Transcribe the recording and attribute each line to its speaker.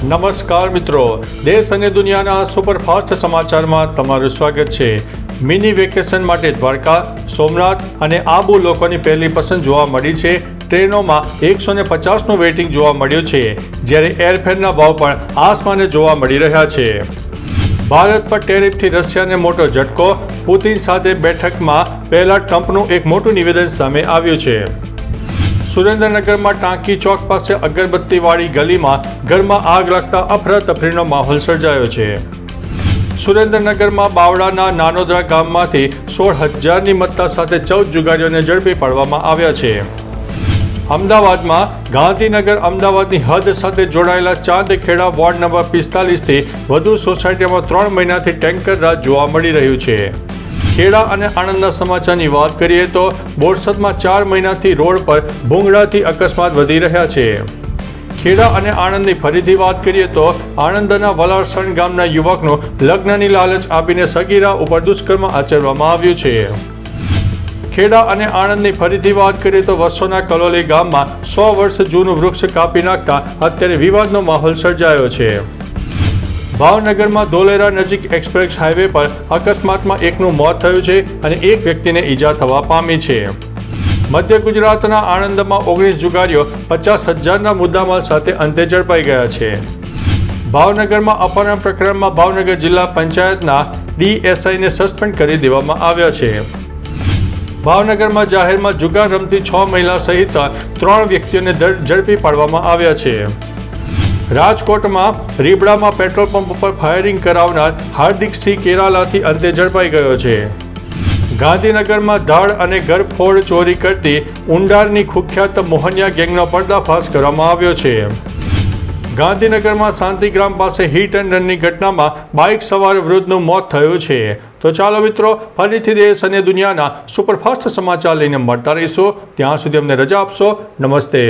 Speaker 1: નમસ્કાર મિત્રો, દેશ અને દુનિયાના સુપરફાસ્ટ સમાચારમાં તમારું સ્વાગત છે। મિની વેકેશન માટે દ્વારકા, સોમનાથ અને આબુ લોકોની પહેલી પસંદ જોવા મળી છે। ટ્રેનોમાં 150નું વેઇટિંગ જોવા મળ્યું છે, જ્યારે એરફેરના ભાવ પણ આસમાને જોવા મળી રહ્યા છે। ભારત પર ટેરિફથી રશિયાને મોટો ઝટકો, પુતિન સાથે બેઠકમાં પહેલા ટ્રમ્પનું એક મોટું નિવેદન સામે આવ્યું છે। સુરેન્દ્રનગરમાં ટાંકી ચોક પાસે અગરબત્તીવાળી ગલીમાં ઘરમાં આગ લાગતા અફરાતફરીનો માહોલ સર્જાયો છે। સુરેન્દ્રનગરમાં બાવળાના નાનોદરા ગામમાંથી 16,000ની મત્તા સાથે 14 જુગારીઓને ઝડપી પાડવામાં આવ્યા છે। અમદાવાદમાં ગાંધીનગર અમદાવાદની હદ સાથે જોડાયેલા ચાંદખેડા વોર્ડ નંબર 45થી વધુ સોસાયટીમાં 3 મહિનાથી ટેન્કર રાજ જોવા મળી રહ્યું છે। ખેડા અને આણંદના સમાચારની વાત કરીએ તો બોરસદમાં 4 મહિનાથી રોડ પર ભૂંગળાથી અકસ્માત વધી રહ્યા છે। ખેડા અને આણંદની ફરીથી વાત કરીએ તો આણંદના વલાસણ ગામના યુવકનું લગ્નની લાલચ આપીને સગીરા ઉપર દુષ્કર્મ આચરવામાં આવ્યું છે। ખેડા અને આણંદની ફરીથી વાત કરીએ તો વસોના કલોલી ગામમાં 100 વર્ષ જૂનું વૃક્ષ કાપી નાખતા અત્યારે વિવાદનો માહોલ સર્જાયો છે। ભાવનગરમાં ધોલેરા નજીક એક્સપ્રેસ હાઈવે પર અકસ્માતમાં એકનું મોત થયું છે અને એક વ્યક્તિને ઈજા થવા પામી છે। મધ્ય ગુજરાતના આણંદમાં 19 જુગારીઓ 50,000ના મુદ્દામાલ સાથે અંતે ઝડપાઈ ગયા છે। ભાવનગરમાં અપહરણ પ્રકરણમાં ભાવનગર જિલ્લા પંચાયતના DSIને સસ્પેન્ડ કરી દેવામાં આવ્યા છે। ભાવનગરમાં જાહેરમાં જુગાર રમતી 6 મહિલા સહિત 3 વ્યક્તિઓને ઝડપી પાડવામાં આવ્યા છે। રાજકોટમાં રીબડામાં પેટ્રોલ પંપ પર ફાયરિંગ કરાવનાર હાર્દિકસિંહ કેરાલાથી અંતે ઝડપાઈ ગયો છે। ગાંધીનગરમાં ધાડ અને ગરફોડ ચોરી કરતી ઉંડારની કુખ્યાત મોહનિયા ગેંગનો પર્દાફાશ કરવામાં આવ્યો છે। ગાંધીનગરમાં શાંતિગ્રામ પાસે હિટ એન્ડ રનની ઘટનામાં બાઇક સવાર વૃદ્ધનું મોત થયું છે। તો ચાલો મિત્રો, ફરીથી દેશ અને દુનિયાના સુપરફાસ્ટ સમાચાર લઈને મળતા રહીશું। ત્યાં સુધી અમને રજા આપશો। નમસ્તે।